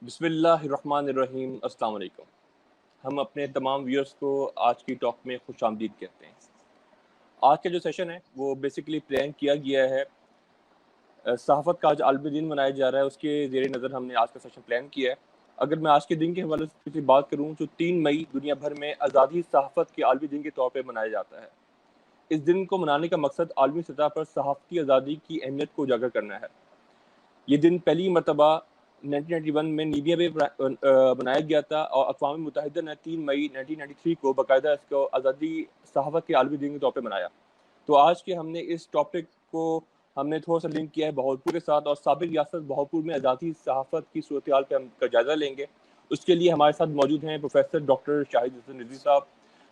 بسم اللہ الرحمن الرحیم۔ السلام علیکم۔ ہم اپنے تمام ویورز کو آج کی ٹاک میں خوش آمدید کہتے ہیں۔ آج کا جو سیشن ہے وہ بیسیکلی پلان کیا گیا ہے، صحافت کا آج عالمی دن منایا جا رہا ہے، اس کے زیر نظر ہم نے آج کا سیشن پلان کیا ہے۔ اگر میں آج کے دن کے حوالے سے بات کروں تو 3 مئی دنیا بھر میں آزادی صحافت کے عالمی دن کے طور پہ منایا جاتا ہے۔ اس دن کو منانے کا مقصد عالمی سطح پر صحافتی آزادی کی اہمیت کو اجاگر کرنا ہے۔ یہ دن پہلی مرتبہ 1991 میں نیبیا میں بنایا گیا تھا اور اقوام متحدہ نے 3 مئی 1993 کو باقاعدہ اس کو آزادی صحافت کے عالمی دن کے طور پہ منایا۔ تو آج کے ہم نے اس ٹاپک کو ہم نے تھوڑا سا لنک کیا ہے بہاولپور کے ساتھ، اور سابق ریاست بہاولپور میں آزادی صحافت کی صورتحال پہ ہم کا جائزہ لیں گے۔ اس کے لیے ہمارے ساتھ موجود ہیں پروفیسر ڈاکٹر شاہد حسن رضوی صاحب،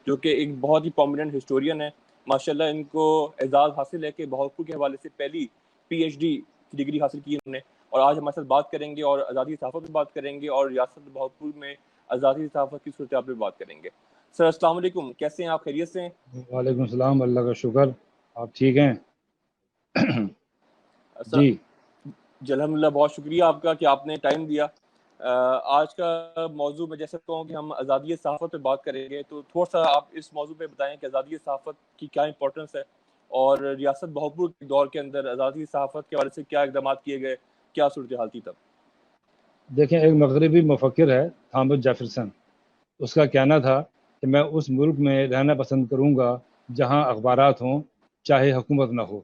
جو کہ ایک بہت ہی پرومیننٹ ہسٹورین ہے۔ ماشاءاللہ ان کو اعزاز حاصل ہے کہ بہاولپور کے حوالے سے پہلی پی ایچ ڈی کی ڈگری حاصل کی انہوں نے، اور آج ہمارے ساتھ بات کریں گے اور آزادی صحافت پہ بات کریں گے اور ریاست بہاولپور میں آزادی صحافت کی صورتحال پہ بات کریں گے۔ سر السلام علیکم، کیسے ہیں آپ؟ خیریت سے ہیں؟ وعلیکم السلام، اللہ کا شکر، آپ ٹھیک ہیں؟ سر جی جی الحمدللہ، بہت شکریہ آپ کا کہ آپ نے ٹائم دیا۔ آج کا موضوع میں جیسے کہوں کہ ہم آزادی صحافت پہ بات کریں گے، تو تھوڑا سا آپ اس موضوع پہ بتائیں کہ آزادی صحافت کی کیا امپورٹنس ہے، اور ریاست بہاولپور کے دور کے اندر آزادی صحافت کے حوالے سے کیا اقدامات کیے گئے، کیا صورتحال تھی تب؟ دیکھیں، ایک مغربی مفکر ہے تھامس جیفرسن، اس کا کہنا تھا کہ میں اس ملک میں رہنا پسند کروں گا جہاں اخبارات ہوں چاہے حکومت نہ ہو،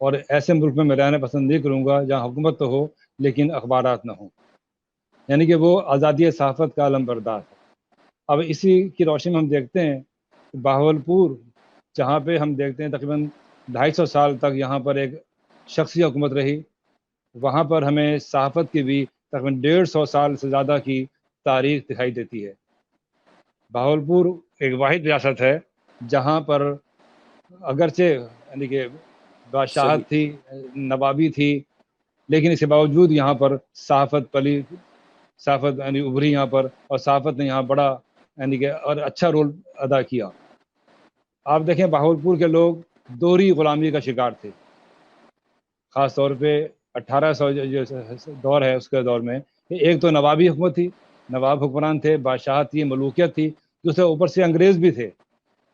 اور ایسے ملک میں رہنا پسند نہیں کروں گا جہاں حکومت تو ہو لیکن اخبارات نہ ہوں۔ یعنی کہ وہ آزادی صحافت کا علم بردار ہے۔ اب اسی کی روشنی میں ہم دیکھتے ہیں کہ بہاولپور، جہاں پہ ہم دیکھتے ہیں تقریباً 250 سال تک یہاں پر ایک شخصی حکومت رہی، وہاں پر ہمیں صحافت کی بھی تقریباً 150 سال سے زیادہ کی تاریخ دکھائی دیتی ہے۔ بہاولپور ایک واحد ریاست ہے جہاں پر اگرچہ یعنی کہ بادشاہت تھی، نوابی تھی، لیکن اس کے باوجود یہاں پر صحافت یعنی ابھری یہاں پر، اور صحافت نے یہاں بڑا یعنی کہ اور اچھا رول ادا کیا۔ آپ دیکھیں، بہاولپور کے لوگ دوہری غلامی کا شکار تھے، خاص طور پہ 1800 جو دور ہے اس کے دور میں۔ ایک تو نوابی حکومت تھی، نواب حکمران تھے، بادشاہت تھی، ملوکیت تھی، دوسرے اوپر سے انگریز بھی تھے،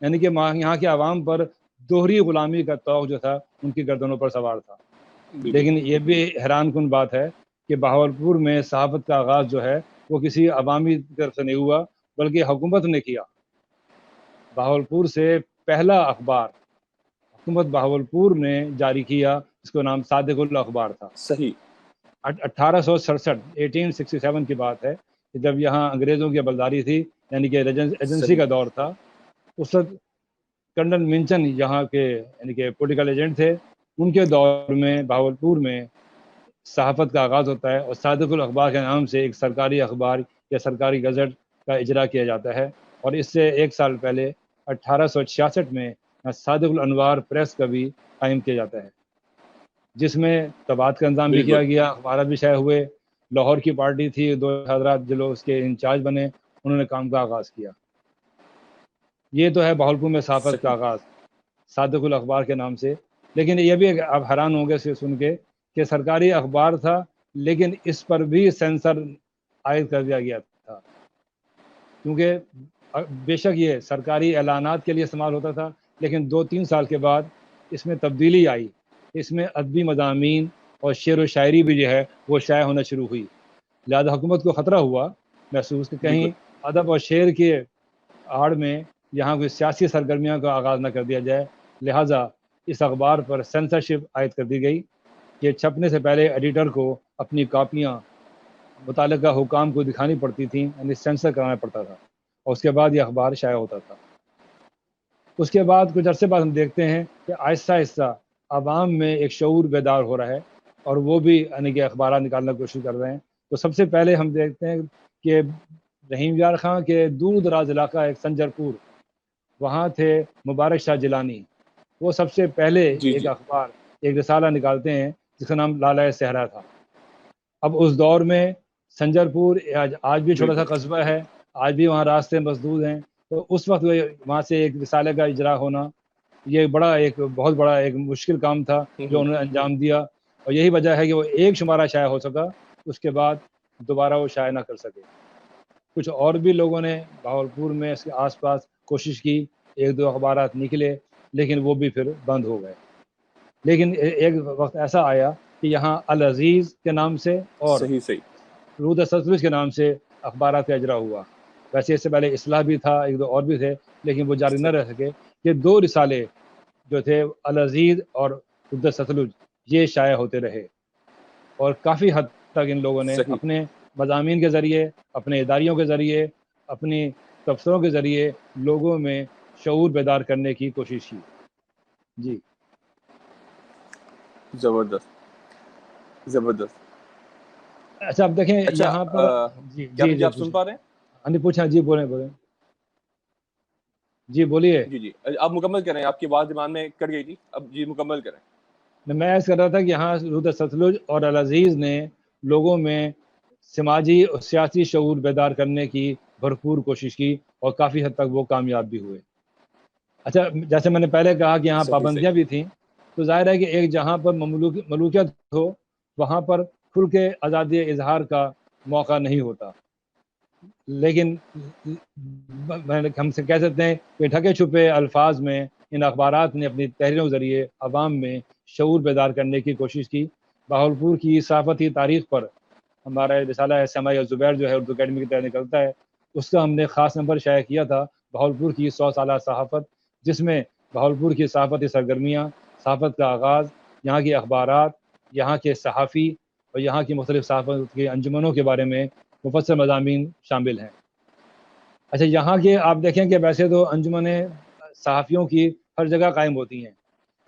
یعنی کہ یہاں کے عوام پر دوہری غلامی کا طوق جو تھا ان کی گردنوں پر سوار تھا۔ لیکن یہ بھی حیران کن بات ہے کہ بہاولپور میں صحافت کا آغاز جو ہے وہ کسی عوامی طرف سے نہیں ہوا، بلکہ حکومت نے کیا۔ بہاولپور سے پہلا اخبار حکومت بہاولپور نے جاری کیا، اس کو نام صادق الاخبار تھا۔ صحیح 1867 کی بات ہے کہ جب یہاں انگریزوں کی بلداری تھی، یعنی کہ ایجنسی صحیح کا دور تھا۔ اس وقت کرنل منچن یہاں کے یعنی کہ پولیٹیکل ایجنٹ تھے، ان کے دور میں بہاولپور میں صحافت کا آغاز ہوتا ہے، اور صادق الاخبار کے نام سے ایک سرکاری اخبار یا سرکاری گزٹ کا اجرا کیا جاتا ہے۔ اور اس سے 1 سال پہلے 1866 میں صادق الانوار پریس کا بھی قائم کیا جاتا ہے، جس میں طباعت کا انتظام بھی بالکل کیا گیا، اخبارات بھی شائع ہوئے۔ لاہور کی پارٹی تھی، 2 حضرات جو اس کے انچارج بنے، انہوں نے کام کا آغاز کیا۔ یہ تو ہے بہاولپور میں صحافت کا صحیح آغاز صادق الاخبار کے نام سے۔ لیکن یہ بھی آپ حیران ہوں گے اسے سن کے کہ سرکاری اخبار تھا، لیکن اس پر بھی سینسر عائد کر دیا گیا تھا، کیونکہ بے شک یہ سرکاری اعلانات کے لیے استعمال ہوتا تھا، لیکن 2-3 سال کے بعد اس میں تبدیلی آئی، اس میں ادبی مضامین اور شعر و شاعری بھی جو ہے وہ شائع ہونا شروع ہوئی۔ لہذا حکومت کو خطرہ ہوا محسوس کہ کہیں بالکل ادب اور شعر کے آڑ میں یہاں کوئی سیاسی سرگرمیوں کا آغاز نہ کر دیا جائے۔ لہٰذا اس اخبار پر سینسرشپ عائد کر دی گئی کہ چھپنے سے پہلے ایڈیٹر کو اپنی کاپیاں متعلقہ حکام کو دکھانی پڑتی تھیں، یعنی سینسر کرانا پڑتا تھا، اور اس کے بعد یہ اخبار شائع ہوتا تھا۔ اس کے بعد کچھ عرصے بعد ہم دیکھتے ہیں کہ آہستہ آہستہ عوام میں ایک شعور بیدار ہو رہا ہے، اور وہ بھی یعنی کہ اخبارات نکالنے کی کوشش کر رہے ہیں۔ تو سب سے پہلے ہم دیکھتے ہیں کہ رحیم یار خان کے دور دراز علاقہ ایک سنجر پور، وہاں تھے مبارک شاہ جیلانی، وہ سب سے پہلے جی ایک جی اخبار، ایک رسالہ نکالتے ہیں جس کا نام لالۂ صحرا تھا۔ اب اس دور میں سنجر پور آج بھی چھوٹا سا بالکل قصبہ ہے، آج بھی وہاں راستے مسدود ہیں، تو اس وقت وہاں سے ایک رسالے کا اجرا ہونا یہ بہت بڑا ایک مشکل کام تھا جو انہوں نے انجام دیا، اور یہی وجہ ہے کہ وہ ایک شمارہ شائع ہو سکا۔ اس کے بعد دوبارہ وہ شائع نہ کر سکے۔ کچھ اور بھی لوگوں نے بہاولپور میں اس کے آس پاس کوشش کی، ایک دو اخبارات نکلے لیکن وہ بھی پھر بند ہو گئے۔ لیکن ایک وقت ایسا آیا کہ یہاں العزیز کے نام سے اور صحیح رود ستلج کے نام سے اخبارات کا اجرا ہوا۔ ویسے اس سے پہلے اصلاح بھی تھا، ایک دو اور بھی تھے، لیکن وہ جاری نہ رہ سکے۔ یہ دو رسالے جو تھے العزیز اور رود ستلج یہ شائع ہوتے رہے، اور کافی حد تک ان لوگوں نے اپنے مضامین کے ذریعے، اپنے اداریوں کے ذریعے، اپنی تبصروں کے ذریعے لوگوں میں شعور بیدار کرنے کی کوشش کی۔ جی زبردست۔ اچھا اب دیکھیں یہاں پر جی آپ سن پا رہے ہیں؟ ہاں جی پوچھا، جی بولیں جی بولیے۔ جی آپ مکمل کریں، آپ کی آواز دماغ میں کٹ گئی تھی، اب جی مکمل کریں۔ میں ایسا کر رہا تھا کہ یہاں رود ستلج اور العزیز نے لوگوں میں سماجی اور سیاسی شعور بیدار کرنے کی بھرپور کوشش کی، اور کافی حد تک وہ کامیاب بھی ہوئے۔ اچھا جیسے میں نے پہلے کہا کہ یہاں پابندیاں بھی تھیں، تو ظاہر ہے کہ ایک جہاں پر ملوکیت ہو وہاں پر کھل کے آزادی اظہار کا موقع نہیں ہوتا، لیکن ہم سے کہہ سکتے ہیں کہ ڈھکے چھپے الفاظ میں ان اخبارات نے اپنی تحریروں کے ذریعے عوام میں شعور بیدار کرنے کی کوشش کی۔ بہاولپور کی صحافتی تاریخ پر ہمارا رسالہ ہے سماعی الزبیر جو ہے اردو اکیڈمی کی طرح نکلتا ہے، اس کا ہم نے خاص نمبر شائع کیا تھا، بہاولپور کی 100 سالہ صحافت، جس میں بہاولپور کی صحافتی سرگرمیاں، صحافت کا آغاز، یہاں کی اخبارات، یہاں کے صحافی اور یہاں کی مختلف صحافت کی انجمنوں کے بارے میں مفصل مضامین شامل ہیں۔ اچھا یہاں کے آپ دیکھیں کہ ویسے تو انجمنیں صحافیوں کی ہر جگہ قائم ہوتی ہیں،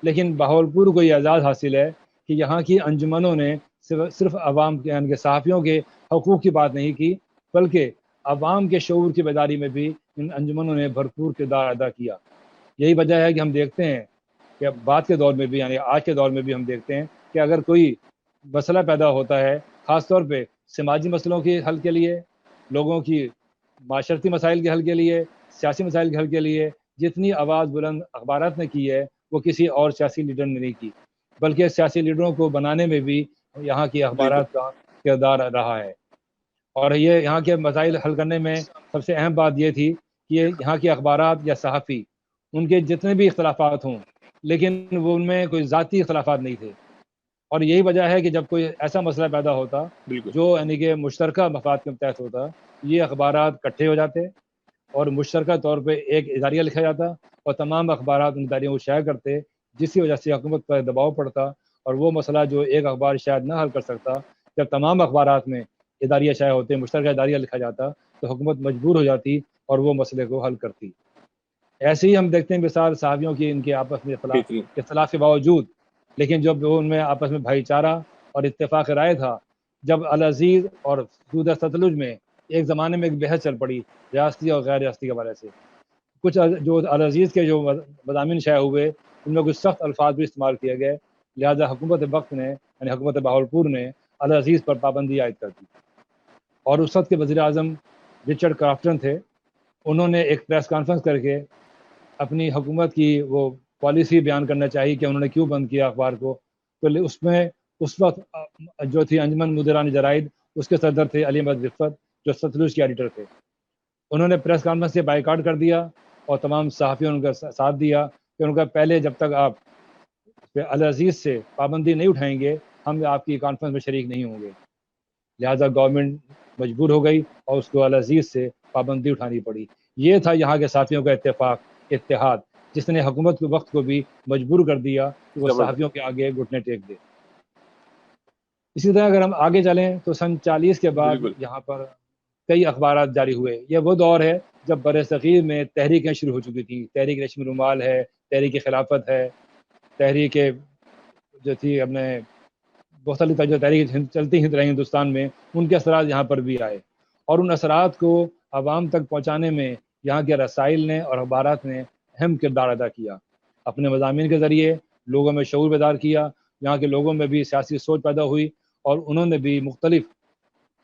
لیکن بہاولپور کو یہ اعزاز حاصل ہے کہ یہاں کی انجمنوں نے صرف عوام کے یعنی کہ صحافیوں کے حقوق کی بات نہیں کی، بلکہ عوام کے شعور کی بیداری میں بھی ان انجمنوں نے بھرپور کردار ادا کیا۔ یہی وجہ ہے کہ ہم دیکھتے ہیں کہ بعد کے دور میں بھی یعنی آج کے دور میں بھی ہم دیکھتے ہیں کہ اگر کوئی مسئلہ پیدا ہوتا ہے، خاص طور پہ سماجی مسئلوں کے حل کے لیے، لوگوں کی معاشرتی مسائل کے حل کے لیے، سیاسی مسائل کے حل کے لیے جتنی آواز بلند اخبارات نے کی ہے وہ کسی اور سیاسی لیڈر نے نہیں کی، بلکہ سیاسی لیڈروں کو بنانے میں بھی یہاں کی اخبارات کا کردار رہا ہے۔ اور یہ یہاں کے مسائل حل کرنے میں سب سے اہم بات یہ تھی کہ یہاں کے اخبارات یا صحافی ان کے جتنے بھی اختلافات ہوں لیکن وہ ان میں کوئی ذاتی اختلافات نہیں تھے، اور یہی وجہ ہے کہ جب کوئی ایسا مسئلہ پیدا ہوتا جو یعنی کہ مشترکہ مفاد کے تحت ہوتا، یہ اخبارات اکٹھے ہو جاتے اور مشترکہ طور پہ ایک اداریہ لکھا جاتا اور تمام اخبارات ان اداریوں کو شائع کرتے، جس کی وجہ سے حکومت پر دباؤ پڑتا، اور وہ مسئلہ جو ایک اخبار شاید نہ حل کر سکتا، جب تمام اخبارات میں اداریہ شائع ہوتے، مشترکہ اداریہ لکھا جاتا، تو حکومت مجبور ہو جاتی اور وہ مسئلے کو حل کرتی۔ ایسے ہی ہم دیکھتے ہیں مثال صحافیوں کی ان کے آپس میں اختلاف کے باوجود، لیکن جب ان میں آپس میں بھائی چارہ اور اتفاق رائے تھا، جب العزیز اور رود ستلج میں ایک زمانے میں ایک بحث چل پڑی ریاستی اور غیر ریاستی کے بارے سے، کچھ جو العزیز کے جو مضامین شائع ہوئے ان میں کچھ سخت الفاظ بھی استعمال کیے گئے، لہذا حکومت وقت نے یعنی حکومت بہاولپور نے العزیز پر پابندی عائد کر دی، اور اس وقت کے وزیر اعظم رچرڈ کرافٹن تھے، انہوں نے ایک پریس کانفرنس کر کے اپنی حکومت کی وہ پالیسی بیان کرنا چاہیے کہ انہوں نے کیوں بند کیا اخبار کو، تو اس میں اس وقت جو تھی انجمن مدیران جرائد، اس کے صدر تھے علی احمد رفت جو ستلج کے ایڈیٹر تھے، انہوں نے پریس کانفرنس سے بائیکاٹ کر دیا اور تمام صحافیوں نے ان کا ساتھ دیا کہ ان کا پہلے جب تک آپ العزیز سے پابندی نہیں اٹھائیں گے ہم آپ کی کانفرنس میں شریک نہیں ہوں گے، لہٰذا گورنمنٹ مجبور ہو گئی اور اس کو العزیز سے پابندی اٹھانی پڑی۔ یہ تھا یہاں کے صحافیوں کا اتحاد جس نے حکومت کے وقت کو بھی مجبور کر دیا کہ وہ صحافیوں کے آگے گھٹنے ٹیک دے۔ اسی طرح اگر ہم آگے چلیں تو سن 40 کے بعد یہاں پر کئی اخبارات جاری ہوئے۔ یہ وہ دور ہے جب بر صغیر میں تحریکیں شروع ہو چکی تھیں، تحریک ریشمی رومال ہے، تحریک خلافت ہے، تحریک جو تھی اپنے مختلف جو تحریک چلتی ہند رہی ہندوستان میں، ان کے اثرات یہاں پر بھی آئے، اور ان اثرات کو عوام تک پہنچانے میں یہاں کے رسائل نے اور اخبارات نے اہم کردار ادا کیا۔ اپنے مضامین کے ذریعے لوگوں میں شعور بیدار کیا، یہاں کے لوگوں میں بھی سیاسی سوچ پیدا ہوئی، اور انہوں نے بھی مختلف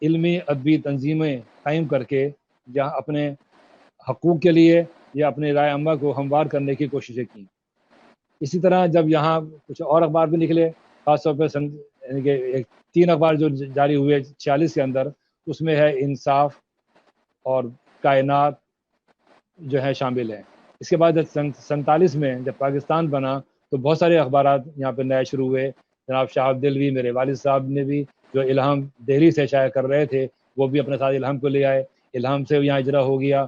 علمی ادبی تنظیمیں قائم کر کے جہاں اپنے حقوق کے لیے یا اپنے رائے عامہ کو ہموار کرنے کی کوششیں کی۔ اسی طرح جب یہاں کچھ اور اخبار بھی نکلے، خاص طور پہ یعنی کہ 3 اخبار جو جاری ہوئے 46 کے اندر، اس میں ہے انصاف اور کائنات جو ہے شامل ہیں. اس کے بعد 47 میں جب پاکستان بنا تو بہت سارے اخبارات یہاں پہ نئے شروع ہوئے. جناب شہاب دلوی میرے والد صاحب نے بھی جو الہام دہلی سے شائع کر رہے تھے وہ بھی اپنے ساتھ الہام کو لے آئے, الہام سے یہاں اجرا ہو گیا.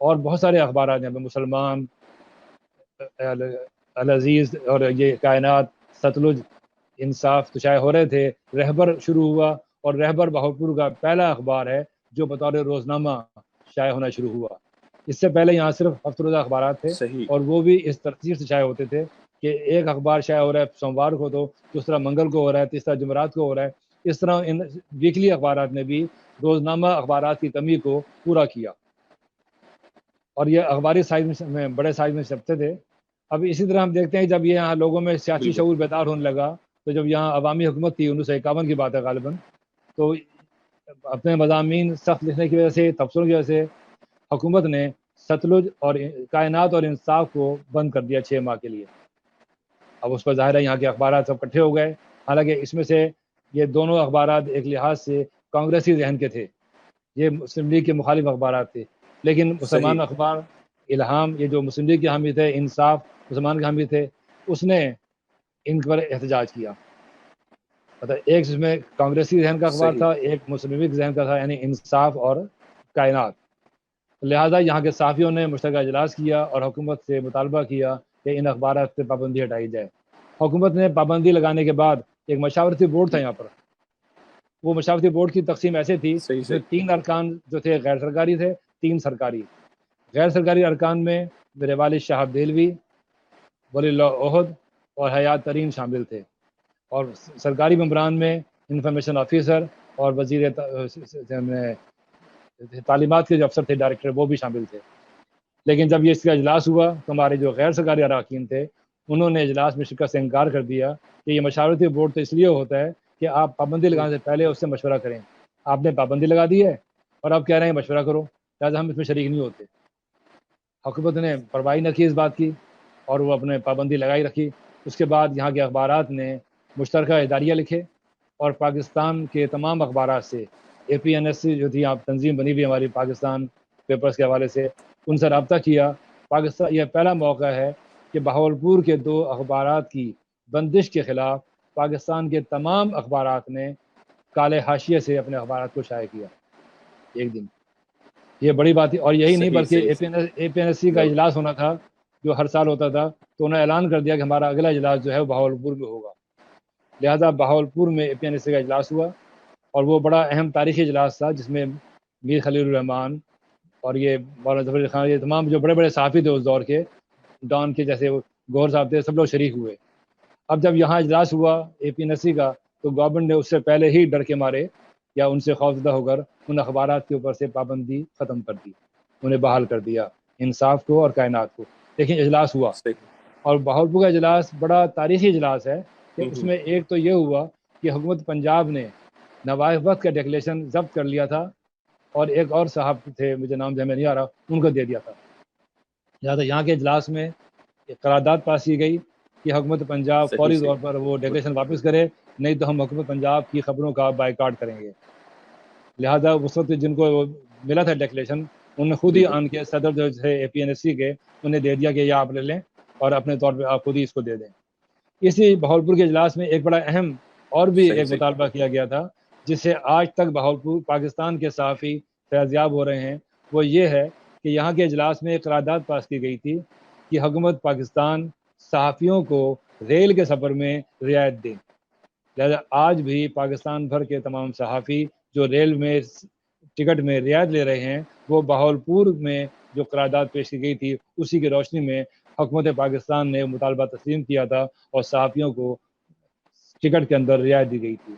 اور بہت سارے اخبارات یہاں پہ مسلمان, العزیز اور یہ کائنات, ستلج, انصاف تو شائع ہو رہے تھے. رہبر شروع ہوا اور رہبر بہاولپور کا پہلا اخبار ہے جو بطور روزنامہ شائع ہونا شروع ہوا. اس سے پہلے یہاں صرف ہفتہ روزہ اخبارات تھے صحیح. اور وہ بھی اس ترتیب سے شائع ہوتے تھے کہ ایک اخبار شائع ہو رہا ہے سوموار کو تو دوسرا منگل کو ہو رہا ہے, تیسرا جمعرات کو ہو رہا ہے. اس طرح ان ویکلی اخبارات نے بھی روزنامہ اخبارات کی کمی کو پورا کیا اور یہ اخباری سائز میں بڑے سائز میں چھپتے تھے. اب اسی طرح ہم دیکھتے ہیں جب یہ یہاں لوگوں میں سیاسی بالکل. شعور بیدار ہونے لگا تو جب یہاں عوامی حکومت تھی 1951 کی بات ہے غالباً, تو اپنے مضامین سخت لکھنے کی وجہ سے, تبصروں کی وجہ سے حکومت نے ستلج اور کائنات اور انصاف کو بند کر دیا 6 ماہ کے لیے. اب اس پر ظاہر ہے یہاں کے اخبارات سب اکٹھے ہو گئے, حالانکہ اس میں سے یہ دونوں اخبارات ایک لحاظ سے کانگریسی ذہن کے تھے, یہ مسلم لیگ کے مخالف اخبارات تھے. لیکن صحیح. مسلمان اخبار الہام, یہ جو مسلم لیگ کے حامی تھے, انصاف مسلمان کے حامی تھے, اس نے ان پر احتجاج کیا. مطلب ایک اس میں کانگریسی ذہن کا اخبار صحیح. تھا, ایک مسلم لیگ ذہن کا تھا, یعنی انصاف اور کائنات. لہذا یہاں کے صحافیوں نے مشترکہ اجلاس کیا اور حکومت سے مطالبہ کیا کہ ان اخبارات سے پابندی ہٹائی جائے. حکومت نے پابندی لگانے کے بعد ایک مشاورتی بورڈ تھا یہاں پر. وہ مشاورتی بورڈ کی تقسیم ایسے تھی, صحیح. اس میں صحیح. 3 ارکان جو تھے غیر سرکاری تھے, 3 سرکاری. غیر سرکاری ارکان میں میرے والد شہاب دہلوی, ولی اللہ عہد اور حیات ترین شامل تھے. اور سرکاری ممبران میں انفارمیشن آفیسر اور وزیر تعلیمات کے جو افسر تھے, ڈائریکٹر, وہ بھی شامل تھے. لیکن جب یہ اس کا اجلاس ہوا تو ہمارے جو غیر سرکاری اراکین تھے انہوں نے اجلاس میں شرکت سے انکار کر دیا کہ یہ مشاورتی بورڈ تو اس لیے ہوتا ہے کہ آپ پابندی لگانے سے پہلے اس سے مشورہ کریں. آپ نے پابندی لگا دی ہے اور آپ کہہ رہے ہیں مشورہ کرو, لہٰذا ہم اس میں شریک نہیں ہوتے. حکومت نے پرواہ نہ کی اس بات کی اور وہ اپنے پابندی لگائی رکھی. اس کے بعد یہاں کے اخبارات نے مشترکہ اداریہ لکھے اور پاکستان کے تمام اخبارات سے APNSC جو تھی آپ تنظیم بنی ہوئی ہماری پاکستان پیپرز کے حوالے سے, ان سے رابطہ کیا. پاکستان یہ پہلا موقع ہے کہ بہاولپور کے 2 اخبارات کی بندش کے خلاف پاکستان کے تمام اخبارات نے کالے حاشیے سے اپنے اخبارات کو شائع کیا ایک دن. یہ بڑی بات ہے. اور یہی نہیں صحیح. بلکہ صحیح. APNSC کا اجلاس ہونا تھا جو ہر سال ہوتا تھا, تو انہوں نے اعلان کر دیا کہ ہمارا اگلا اجلاس جو ہے وہ بہاولپور میں ہوگا. لہذا بہاولپور میں APNSC کا اجلاس ہوا اور وہ بڑا اہم تاریخی اجلاس تھا جس میں میر خلیل الرحمان اور یہ مولانا ظفر علی خان, یہ تمام جو بڑے بڑے صحافی تھے اس دور کے, ڈان کے جیسے گور صاحب تھے, سب لوگ شریک ہوئے. اب جب یہاں اجلاس ہوا APNSC کا تو گورنمنٹ نے اس سے پہلے ہی ڈر کے مارے یا ان سے خوفزدہ ہو کر ان اخبارات کے اوپر سے پابندی ختم کر دی, انہیں بحال کر دیا, انصاف کو اور کائنات کو. لیکن اجلاس ہوا صحیح. اور بہاولپور کا اجلاس بڑا تاریخی اجلاس ہے کہ اس میں ایک تو یہ ہوا کہ حکومت پنجاب نے نوائب وقت کا ڈیکلیریشن ضبط کر لیا تھا اور ایک اور صاحب تھے, مجھے نام ذہن میں نہیں آ رہا, ان کو دے دیا تھا. لہٰذا یہاں کے اجلاس میں ایک قرارداد پاس کی گئی کہ حکومت پنجاب صحیح. فوری صحیح. طور پر وہ ڈیکلیریشن واپس کرے, نہیں تو ہم حکومت پنجاب کی خبروں کا بائیکاٹ کریں گے. لہٰذا اس وقت جن کو ملا تھا ڈیکلیریشن انہوں نے خود ہی بالکل. آن کے صدر جو تھے APNSC کے, انہیں دے دیا کہ یہ آپ لے لیں اور اپنے طور پہ آپ خود ہی اس کو دے دیں. اسی بہاولپور کے اجلاس میں ایک بڑا اہم اور بھی صحیح. ایک صحیح. مطالبہ کیا گیا تھا جس سے آج تک بہاولپور پاکستان کے صحافی فیضیاب ہو رہے ہیں. وہ یہ ہے کہ یہاں کے اجلاس میں ایک قرارداد پاس کی گئی تھی کہ حکومت پاکستان صحافیوں کو ریل کے سفر میں رعایت دے. لہذا آج بھی پاکستان بھر کے تمام صحافی جو ریل میں ٹکٹ میں رعایت لے رہے ہیں وہ بہاولپور میں جو قرارداد پیش کی گئی تھی اسی کی روشنی میں حکومت پاکستان نے مطالبہ تسلیم کیا تھا اور صحافیوں کو ٹکٹ کے اندر رعایت دی گئی تھی.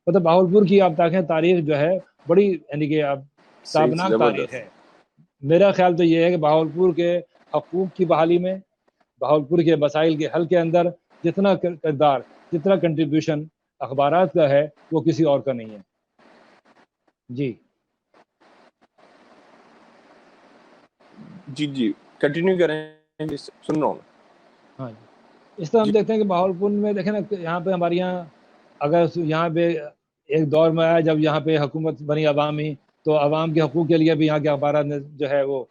مطلب بہاولپور کی آپ دیکھیں تاریخ جو ہے بڑی, یعنی کہ اب صحیح. تابناک تاریخ زبردست. ہے. میرا خیال تو یہ ہے کہ بہاولپور کے حقوق کی بحالی میں, بہاولپور کے مسائل کے حل کے اندر جتنا کردار, جتنا کنٹریبیوشن اخبارات کا ہے وہ کسی اور کا نہیں ہے. جی جی جی کنٹینیو کریں, جی سن رہا ہوں. ہاں جی. اس طرح ہم دیکھتے ہیں کہ بہاولپور میں دیکھیں نا, یہاں پہ ہمارے یہاں اگر یہاں پہ ایک دور میں آیا جب یہاں پہ حکومت بنی عوامی، تو عوام کے حقوق کے لیے بھی یہاں کے اخبارات نے جو ہے وہ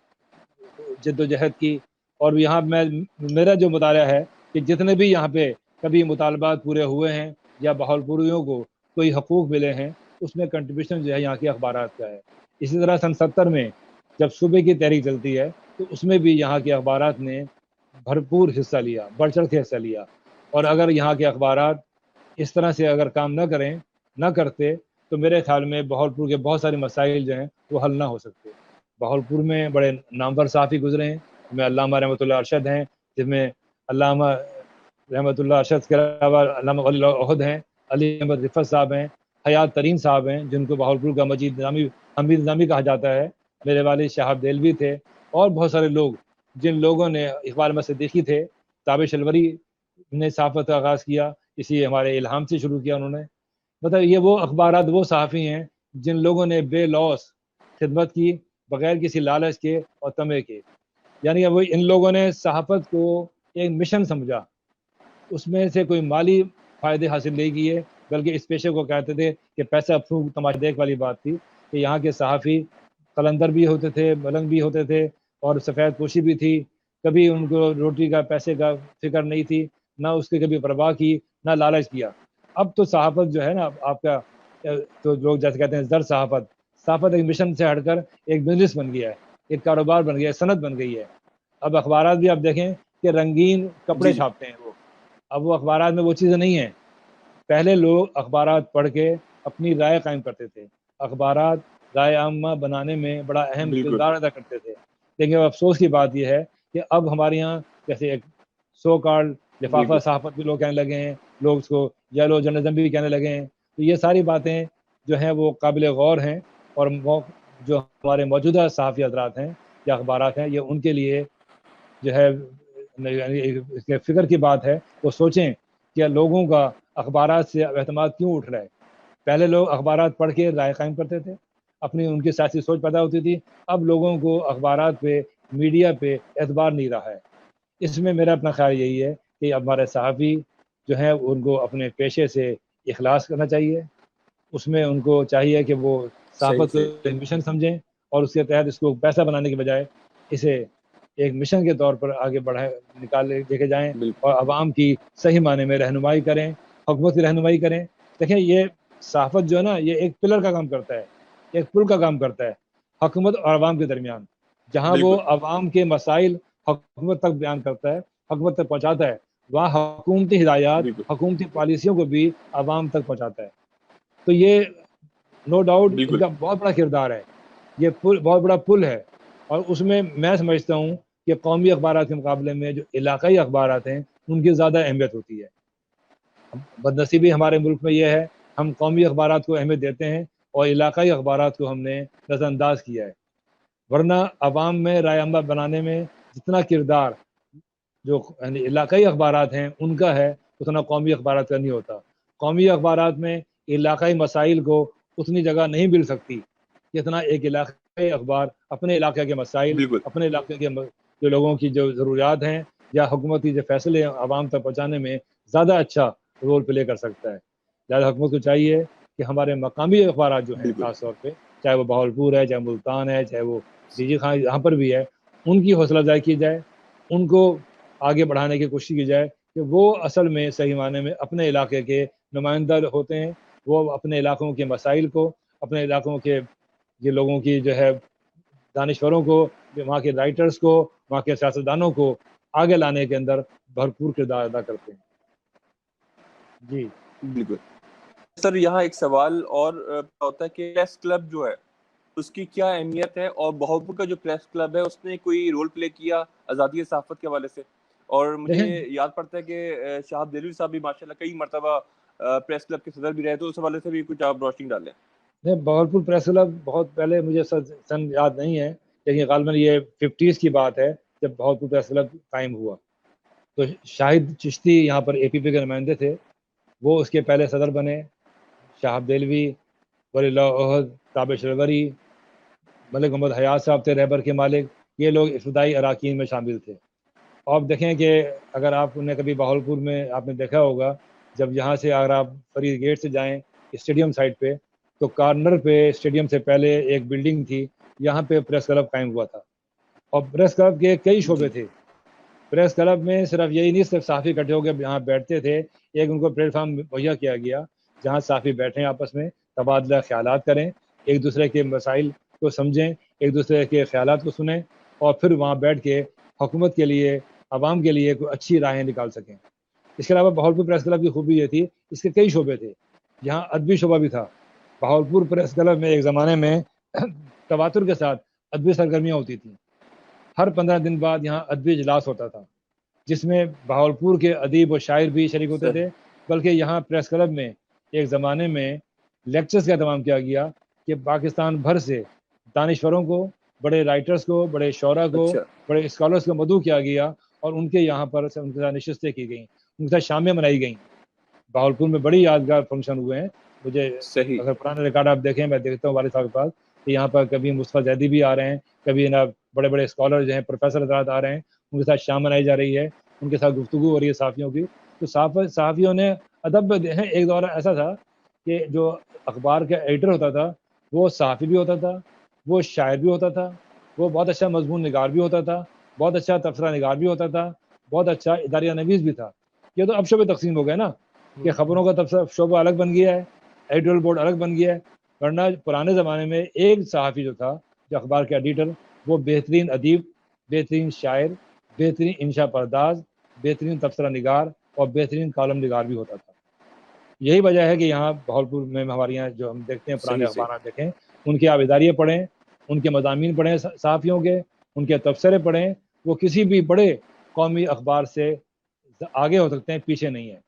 جد و جہد کی. اور یہاں میرا جو مطالعہ ہے کہ جتنے بھی یہاں پہ کبھی مطالبات پورے ہوئے ہیں یا بہاولپوریوں کو کوئی حقوق ملے ہیں، اس میں کنٹریبیوشن جو ہے یہاں کے اخبارات کا ہے. اسی طرح سن 70 میں جب صوبے کی تحریک چلتی ہے تو اس میں بھی یہاں کے اخبارات نے بھرپور حصہ لیا، بڑھ چڑھ کے حصہ لیا. اور اگر یہاں کے اخبارات اس طرح سے اگر کام نہ کرتے تو میرے خیال میں بہاولپور کے بہت سارے مسائل جو ہیں وہ حل نہ ہو سکتے. بہاولپور میں بڑے نامور صحافی گزرے ہیں، جس میں علامہ رحمۃ اللہ ارشد ہیں، جس میں علامہ رحمۃ اللہ ارشد کے علاوہ علامہ ولی اللہ عہد ہیں، علی احمد رفت صاحب ہیں، حیات ترین صاحب ہیں جن کو بہاولپور کا مجید نظامی حمید نظامی کہا جاتا ہے، میرے والد شہاب دہلوی تھے، اور بہت سارے لوگ جن لوگوں نے اقبال احمد صدیقی تھے، تابش الوری نے صحافت کا آغاز کیا، اسی ہمارے الہام سے شروع کیا انہوں نے. مطلب یہ وہ اخبارات، وہ صحافی ہیں جن لوگوں نے بے لوث خدمت کی بغیر کسی لالچ کے اور طمع کے. یعنی وہ ان لوگوں نے صحافت کو ایک مشن سمجھا، اس میں سے کوئی مالی فائدے حاصل نہیں کیے، بلکہ اس پیشے کو کہتے تھے کہ پیسہ پھونک تماشا دیکھ والی بات تھی کہ یہاں کے صحافی قلندر بھی ہوتے تھے، ملنگ بھی ہوتے تھے، اور سفید پوشی بھی تھی. کبھی ان کو روٹی کا پیسے کا فکر نہیں تھی، نہ اس کی کبھی پرواہ کی، نہ لالچ کیا. اب تو صحافت جو ہے نا آپ کا، تو لوگ جیسے کہتے ہیں زر صحافت ایک مشن سے ہٹ کر ایک بزنس بن گیا ہے، ایک کاروبار بن گیا ہے، صنعت بن گئی ہے. اب اخبارات بھی آپ دیکھیں کہ رنگین کپڑے جی چھاپتے ہیں وہ. اب وہ اخبارات میں وہ چیزیں نہیں ہیں. پہلے لوگ اخبارات پڑھ کے اپنی رائے قائم کرتے تھے، اخبارات رائے عامہ بنانے میں بڑا اہم بالکل کردار ادا کرتے تھے. لیکن افسوس کی بات یہ ہے کہ اب ہمارے یہاں جیسے ایک سو کارڈ لفافہ بالکل صحافت بھی لوگ کہنے لگے ہیں، لوگ اس کو یلو جرنلزم بھی کہنے لگے ہیں. تو یہ ساری باتیں جو ہیں وہ قابل غور ہیں، اور جو ہمارے موجودہ صحافی حضرات ہیں یا اخبارات ہیں، یہ ان کے لیے جو ہے اس کے فکر کی بات ہے. وہ سوچیں کہ لوگوں کا اخبارات سے اعتماد کیوں اٹھ رہا ہے. پہلے لوگ اخبارات پڑھ کے رائے قائم کرتے تھے، اپنی ان کی سیاسی سوچ پیدا ہوتی تھی. اب لوگوں کو اخبارات پہ، میڈیا پہ اعتبار نہیں رہا ہے. اس میں میرا اپنا خیال یہی ہے کہ ہمارے صحافی جو ہیں ان کو اپنے پیشے سے اخلاص کرنا چاہیے. اس میں ان کو چاہیے کہ وہ صحیح صحافت کو صحیح ایک مشن سمجھیں، اور اس کے تحت اس کو پیسہ بنانے کے بجائے اسے ایک مشن کے طور پر آگے لے کے جائیں، بالکل اور عوام کی صحیح معنی میں رہنمائی کریں، حکومت کی رہنمائی کریں. دیکھیں یہ صحافت جو ہے نا، یہ ایک پلر کا کام کرتا ہے، ایک پل کا کام کرتا ہے حکومت اور عوام کے درمیان. جہاں وہ بالکل عوام کے مسائل حکومت تک بیان کرتا ہے، حکومت تک پہنچاتا ہے، وہاں حکومتی ہدایات، بالکل حکومتی پالیسیوں کو بھی عوام تک پہنچاتا ہے. تو یہ نو ڈاؤٹ ان بالکل کا بہت بڑا کردار ہے. یہ پل بہت بڑا پل ہے، اور اس میں سمجھتا ہوں کہ قومی اخبارات کے مقابلے میں جو علاقائی اخبارات ہیں ان کی زیادہ اہمیت ہوتی ہے. بدنصیبی ہمارے ملک میں یہ ہے، ہم قومی اخبارات کو اہمیت دیتے ہیں اور علاقائی اخبارات کو ہم نے نظر انداز کیا ہے. ورنہ عوام میں رائے عامہ بنانے میں جتنا کردار جو علاقائی اخبارات ہیں ان کا ہے، اتنا قومی اخبارات کا نہیں ہوتا. قومی اخبارات میں علاقائی مسائل کو اتنی جگہ نہیں مل سکتی جتنا ایک علاقائی اخبار اپنے علاقے کے مسائل، بالکل اپنے علاقے کے جو لوگوں کی جو ضروریات ہیں یا حکومتی جو فیصلے عوام تک پہنچانے میں زیادہ اچھا رول پلے کر سکتا ہے. لہٰذا حکومت کو چاہیے کہ ہمارے مقامی اخبارات جو ہیں بالکل خاص طور پہ، چاہے وہ بہاولپور ہے، چاہے ملتان ہے، چاہے وہ ڈی خان یہاں پر بھی ہے، ان کی حوصلہ افزائی کی جائے، ان کو آگے بڑھانے کی کوشش کی جائے کہ وہ اصل میں صحیح معنی میں اپنے علاقے کے نمائندہ ہوتے ہیں. وہ اپنے علاقوں کے مسائل کو، اپنے علاقوں کے یہ لوگوں کی جو ہے دانشوروں کو، وہاں کے رائٹرز کو، وہاں کے سیاستدانوں کو آگے لانے کے اندر بھرپور کردار ادا کرتے ہیں. جی بالکل سر، یہاں ایک سوال اور ہوتا ہے کہ پریس کلب جو ہے اس کی کیا اہمیت ہے، اور بہاولپور کا جو پریس کلب ہے اس نے کوئی رول پلے کیا آزادی صحافت کے حوالے سے؟ اور مجھے دیکھیں، یاد پڑتا ہے کہ شہاب دہلوی صاحب بھی ماشاءاللہ کئی مرتبہ پریس کلب کے صدر بھی رہے، تو اس حوالے سے بھی کچھ آپ روشنی ڈالیں. بہاولپور پریس کلب بہت پہلے، مجھے سن یاد نہیں ہے، لیکن غالباً یہ 50s کی بات ہے جب بہاولپور پریس کلب قائم ہوا. تو شاہد چشتی یہاں پر اے پی پی کے نمائندے تھے، وہ اس کے پہلے صدر بنے. شہاب دہلوی، ولی اللہ عہد، تابش الوری، ملک محمد حیات صاحب تھے رہبر کے مالک. یہ لوگ ابتدائی اراکین میں شامل تھے. اور آپ دیکھیں کہ اگر آپ نے کبھی بہاولپور میں آپ نے دیکھا ہوگا، جب یہاں سے اگر آپ فرید گیٹ سے جائیں اسٹیڈیم سائٹ پہ، تو کارنر پہ اسٹیڈیم سے پہلے ایک بلڈنگ تھی، یہاں پہ پریس کلب قائم ہوا تھا، اور پریس کلب کے کئی شعبے تھے. پریس کلب میں صرف یہی نہیں، صرف صحافی اکٹھے ہو کے یہاں بیٹھتے تھے، ایک ان کو پلیٹ فارم مہیا کیا گیا جہاں صحافی بیٹھیں، آپس میں تبادلہ خیالات کریں، ایک دوسرے کے مسائل کو سمجھیں، ایک دوسرے کے خیالات کو سنیں، اور پھر وہاں بیٹھ کے حکومت کے لیے، عوام کے لیے کوئی اچھی راہیں نکال سکیں. اس کے علاوہ بہاولپور پریس کلب کی خوبی یہ تھی، اس کے کئی شعبے تھے، یہاں ادبی شعبہ بھی تھا. بہاولپور پریس کلب میں ایک زمانے میں تواتر کے ساتھ ادبی سرگرمیاں ہوتی تھیں. ہر 15 دن بعد یہاں ادبی اجلاس ہوتا تھا، جس میں بہاولپور کے ادیب و شاعر بھی شریک ہوتے تھے. بلکہ یہاں پریس کلب میں ایک زمانے میں لیکچرز کا اہتمام کیا گیا کہ پاکستان بھر سے دانشوروں کو، بڑے رائٹرز کو، بڑے شعراء کو، بڑے اسکالرز کو مدعو کیا گیا، اور ان کے یہاں پر ان کے ساتھ نشستیں کی گئیں، ان کے ساتھ شامیں منائی گئیں. بہاولپور میں بڑی یادگار فنکشن ہوئے ہیں. مجھے اگر پرانے ریکارڈ آپ دیکھیں، میں دیکھتا ہوں والد صاحب کے پاس کہ یہاں پر کبھی مصطفیٰ زیدی بھی آ رہے ہیں، کبھی نا بڑے بڑے اسکالر جو ہیں، پروفیسر حضرات آ رہے ہیں، ان کے ساتھ شام منائی جا رہی ہے، ان کے ساتھ گفتگو ہو رہی ہے صحافیوں کی. تو صحافیوں نے ادب میں دیکھیں، ایک دور ایسا تھا کہ جو اخبار کا ایڈیٹر ہوتا تھا وہ صحافی بھی ہوتا تھا، وہ شاعر بھی ہوتا تھا، وہ بہت اچھا مضمون نگار بھی ہوتا تھا، بہت اچھا تبصرہ نگار بھی ہوتا تھا، بہت اچھا اداریہ نویس بھی تھا. یہ تو اب شعبے تقسیم ہو گئے نا، کہ خبروں کا تبصرہ شعبہ الگ بن گیا ہے، ایڈیٹورل بورڈ الگ بن گیا ہے. ورنہ پرانے زمانے میں ایک صحافی جو تھا، جو اخبار کا ایڈیٹر، وہ بہترین ادیب، بہترین شاعر، بہترین انشا پرداز، بہترین تبصرہ نگار اور بہترین کالم نگار بھی ہوتا تھا. یہی وجہ ہے کہ یہاں بہاولپور میں ہمارے یہاں جو ہم دیکھتے ہیں پرانے اخبارات دیکھیں، ان کے آپ اداریے پڑھیں، ان کے مضامین پڑھیں صحافیوں کے، ان کے تبصرے پڑھیں، وہ کسی بھی بڑے قومی اخبار سے آگے ہو سکتے ہیں، پیچھے نہیں ہیں.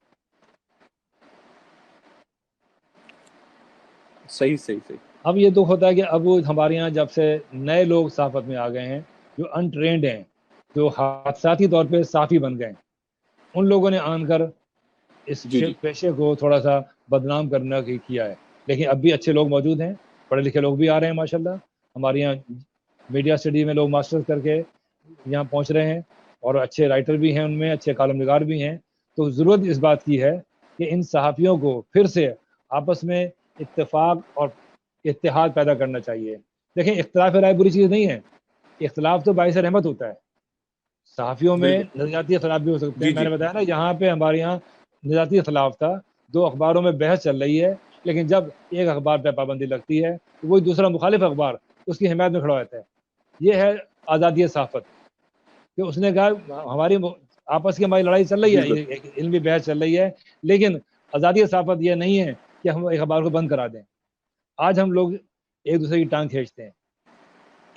صحیح. اب یہ دکھ ہوتا ہے کہ اب ہمارے یہاں جب سے نئے لوگ صحافت میں آ گئے ہیں، جو انٹرینڈ ہیں، جو حادثاتی طور پہ صحافی بن گئے، ان لوگوں نے آن کر اس پیشے کو تھوڑا سا بدنام کرنا کیا ہے. لیکن اب بھی اچھے لوگ موجود ہیں، پڑھے لکھے لوگ بھی آ رہے ہیں ماشاءاللہ. ہمارے یہاں میڈیا اسٹڈی میں لوگ ماسٹر کر کے یہاں پہنچ رہے ہیں، اور اچھے رائٹر بھی ہیں، ان میں اچھے کالم نگار بھی ہیں. تو ضرورت اس بات کی ہے کہ ان صحافیوں کو پھر سے آپس میں اتفاق اور اتحاد پیدا کرنا چاہیے. دیکھیں، اختلاف رائے بری چیز نہیں ہے، اختلاف تو باعث رحمت ہوتا ہے. صحافیوں میں نظریاتی اختلاف بھی ہو سکتے ہیں. میں نے بتایا نا، یہاں پہ ہمارے یہاں نظریاتی اختلاف تھا، 2 اخباروں میں بحث چل رہی ہے، لیکن جب ایک اخبار پہ پابندی لگتی ہے تو وہی دوسرا مخالف اخبار اس کی حمایت میں کھڑا ہوتا ہے. یہ ہے آزادی صحافت، کہ اس نے کہا ہماری آپس کی ہماری لڑائی چل رہی ہے، علمی بحث چل رہی ہے، لیکن آزادی صحافت یہ نہیں ہے کہ ہم ایک اخبار کو بند کرا دیں. آج ہم لوگ ایک دوسرے کی ٹانگ کھینچتے ہیں،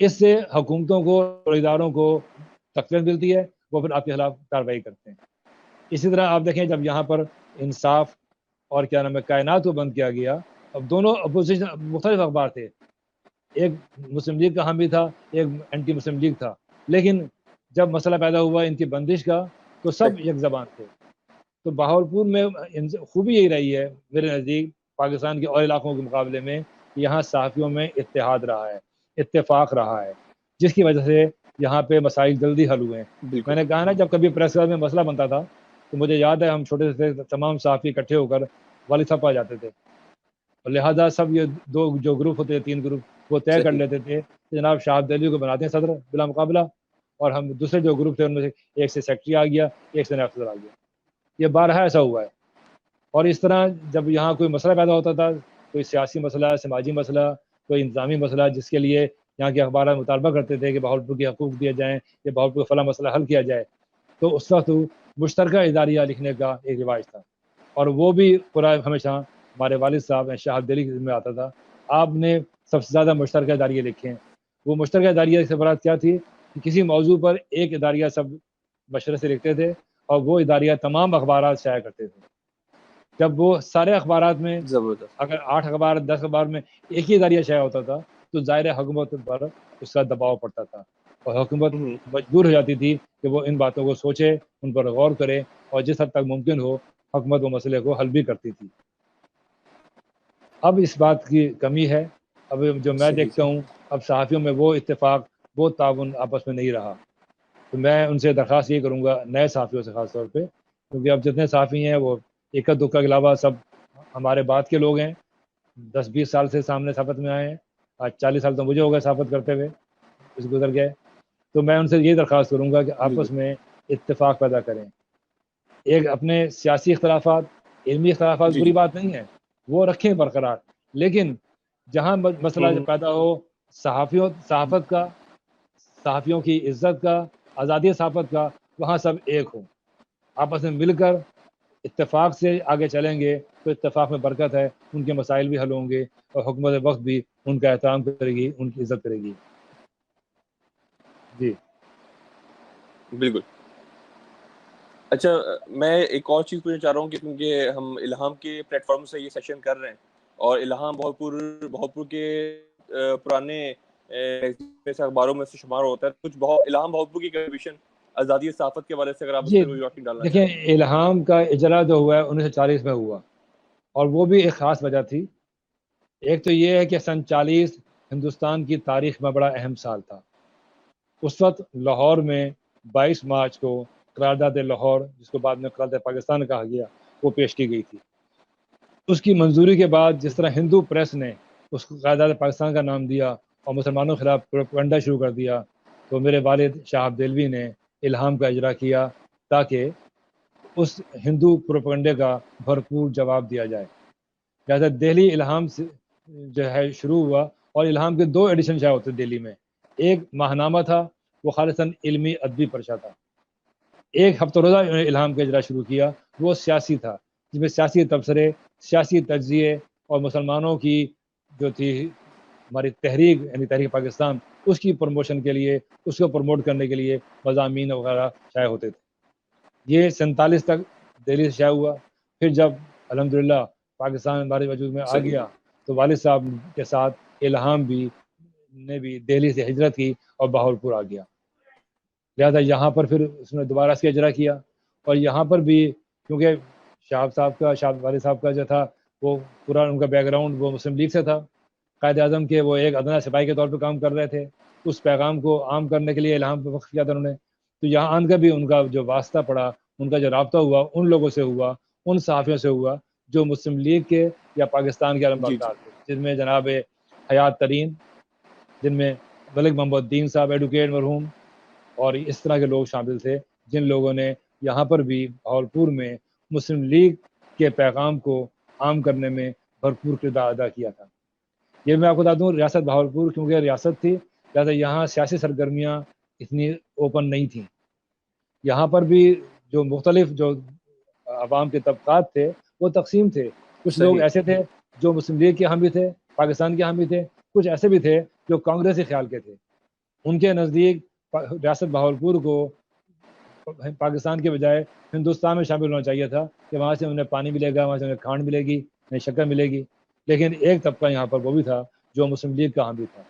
اس سے حکومتوں کو اور اداروں کو تقویت ملتی ہے، وہ پھر آپ کے خلاف کارروائی کرتے ہیں. اسی طرح آپ دیکھیں، جب یہاں پر انصاف اور کیا نام ہے کائنات کو بند کیا گیا، اب دونوں اپوزیشن مختلف اخبار تھے، ایک مسلم لیگ کا حامی تھا، ایک اینٹی مسلم لیگ تھا، لیکن جب مسئلہ پیدا ہوا ان کی بندش کا تو سب یک زبان تھے. تو بہاولپور میں خوبی یہی رہی ہے میرے نزدیک پاکستان کے اور علاقوں کے مقابلے میں، یہاں صحافیوں میں اتحاد رہا ہے، اتفاق رہا ہے، جس کی وجہ سے یہاں پہ مسائل جلدی حل ہوئے ہیں. میں نے کہا نا، جب کبھی پریس کلب میں مسئلہ بنتا تھا تو مجھے یاد ہے ہم چھوٹے سے تمام صحافی اکٹھے ہو کر والد صاحب پا جاتے تھے، اور لہٰذا سب یہ 2 جو گروپ ہوتے ہیں، 3 گروپ، وہ طے کر لیتے تھے کہ جناب شہاب دہلوی کو بناتے ہیں صدر بلا مقابلہ، اور ہم دوسرے جو گروپ تھے ان میں سے ایک سے سیکرٹری آ گیا، ایک سے نائب صدر آ گیا. یہ بارہا ایسا ہوا ہے. اور اس طرح جب یہاں کوئی مسئلہ پیدا ہوتا تھا، کوئی سیاسی مسئلہ، سماجی مسئلہ، کوئی انتظامی مسئلہ، جس کے لیے یہاں کے اخبارات مطالبہ کرتے تھے کہ بہاولپور کے حقوق دیے جائیں، یا بہاولپور کا فلاں مسئلہ حل کیا جائے، تو اس وقت مشترکہ اداریہ لکھنے کا ایک رواج تھا، اور وہ بھی پورا ہمیشہ ہمارے والد صاحب شہاب دہلی کے ذمہ آتا تھا. آپ نے سب سے زیادہ مشترکہ اداریہ لکھے ہیں. وہ مشترکہ اداریہ سے مراد کیا تھی کہ کسی موضوع پر ایک اداریہ سب مشورے سے لکھتے تھے، اور وہ اداریہ تمام اخبارات شائع کرتے تھے. جب وہ سارے اخبارات میں اگر 8 اخبار 10 اخبار میں ایک ہی اداریہ شائع ہوتا تھا تو ظاہر حکومت پر اس کا دباؤ پڑتا تھا، اور حکومت مجبور ہو جاتی تھی کہ وہ ان باتوں کو سوچے، ان پر غور کرے، اور جس حد تک ممکن ہو حکومت وہ مسئلے کو حل بھی کرتی تھی. اب اس بات کی کمی ہے. اب جو میں دیکھتا ہوں، اب صحافیوں میں وہ اتفاق، وہ تعاون آپس میں نہیں رہا. تو میں ان سے درخواست یہ کروں گا، نئے صحافیوں سے خاص طور پہ، کیونکہ اب جتنے صحافی ہیں وہ اکا دکا کے علاوہ سب ہمارے بعد کے لوگ ہیں، 10-20 سال سے سامنے صحافت میں آئے ہیں, آج 40 سال تو مجھے ہو گئے صحافت کرتے ہوئے, اس گزر گئے. تو میں ان سے یہ درخواست کروں گا کہ آپس میں اتفاق پیدا کریں. ایک اپنے سیاسی اختلافات, علمی اختلافات بری بات نہیں ہے, وہ رکھیں برقرار, لیکن جہاں مسئلہ پیدا ہو صحافت کا, صحافیوں کی عزت کا, آزادی صحافت کا, وہاں سب ایک ہوں, آپس میں مل کر اتفاق سے آگے چلیں گے تو اتفاق میں برکت ہے, ان کے مسائل بھی حل ہوں گے اور حکومت وقت بھی ان کا احترام کرے گی, ان کی عزت کرے گی. جی بالکل. اچھا, میں ایک اور چیز پوچھنا چاہ رہا ہوں کہ کیونکہ ہم الہام کے پلیٹ فارم سے یہ سیشن کر رہے ہیں اور الہام بہت کے پرانے اخباروں میں سے شمار ہوتا ہے, کچھ الہام بہت کی کنٹریبیوشن آزادی صحافت کے حوالے سے اگر آپ اس جی پہ روشنی ڈالنا دیکھیں, چاہیں. الہام کا اجرا جو ہوا ہے 1940 میں ہوا, اور وہ بھی ایک خاص وجہ تھی. ایک تو یہ ہے کہ سن 40 ہندوستان کی تاریخ میں بڑا اہم سال تھا. اس وقت لاہور میں 22 مارچ کو قرارداد لاہور, جس کو بعد میں قرارداد پاکستان کہا گیا, وہ پیش کی گئی تھی. اس کی منظوری کے بعد جس طرح ہندو پریس نے اس کو قرارداد پاکستان کا نام دیا اور مسلمانوں کے خلاف پروپیگنڈا شروع کر دیا, تو میرے والد شاہ عبد الوی نے الہام کا اجرا کیا تاکہ اس ہندو پروپیگنڈے کا بھرپور جواب دیا جائے. لہٰذا دہلی الہام سے جو ہے شروع ہوا, اور الہام کے 2 ایڈیشن شائع ہوتے دہلی میں. ایک ماہنامہ تھا, وہ خالصاً علمی ادبی پرچہ تھا. ایک ہفتہ روزہ الہام کا اجرا شروع کیا, وہ سیاسی تھا, جس میں سیاسی تبصرے, سیاسی تجزیے اور مسلمانوں کی جو تھی ہماری تحریک, یعنی تحریک پاکستان, اس کی پروموشن کے لیے, اس کو پروموٹ کرنے کے لیے مضامین وغیرہ شائع ہوتے تھے. یہ 47 تک دہلی سے شائع ہوا. پھر جب الحمدللہ پاکستان ہمارے وجود میں آ گیا تو والد صاحب کے ساتھ الہام نے بھی دہلی سے ہجرت کی اور بہاولپور آ گیا. لہٰذا یہاں پر پھر اس نے دوبارہ اس کا اجرا کیا, اور یہاں پر بھی کیونکہ والد صاحب کا جو تھا وہ پورا ان کا بیک گراؤنڈ وہ مسلم لیگ سے تھا, قائد اعظم کے وہ ایک ادنا سپاہی کے طور پہ کام کر رہے تھے. اس پیغام کو عام کرنے کے لیے الہام پہ وقف کیا تھا انہوں نے. تو یہاں آن کر بھی ان کا جو واسطہ پڑا, ان کا جو رابطہ ہوا, ان لوگوں سے ہوا, ان صحافیوں سے ہوا جو مسلم لیگ کے یا پاکستان کے علمبردار تھے, جن میں جناب حیات ترین, جن میں ملک محمد الدین صاحب ایڈوکیٹ مرحوم, اور اس طرح کے لوگ شامل تھے جن لوگوں نے یہاں پر بھی بہاولپور میں مسلم لیگ کے پیغام کو عام کرنے میں بھرپور کردار ادا کیا تھا. یہ میں آپ کو بتا دوں, ریاست بہاولپور کیونکہ ریاست تھی, لہٰذا یہاں سیاسی سرگرمیاں اتنی اوپن نہیں تھیں. یہاں پر بھی جو مختلف جو عوام کے طبقات تھے وہ تقسیم تھے. کچھ لوگ ایسے تھے جو مسلم لیگ کے حامی تھے, پاکستان کے حامی تھے. کچھ ایسے بھی تھے جو کانگریسی خیال کے تھے. ان کے نزدیک ریاست بہاولپور کو پاکستان کے بجائے ہندوستان میں شامل ہونا چاہیے تھا, کہ وہاں سے انہیں پانی ملے گا, وہاں سے انہیں کھانڈ ملے گی, انہیں شکر ملے گی. لیکن ایک طبقہ یہاں پر وہ بھی تھا جو مسلم لیگ کا حامی تھا.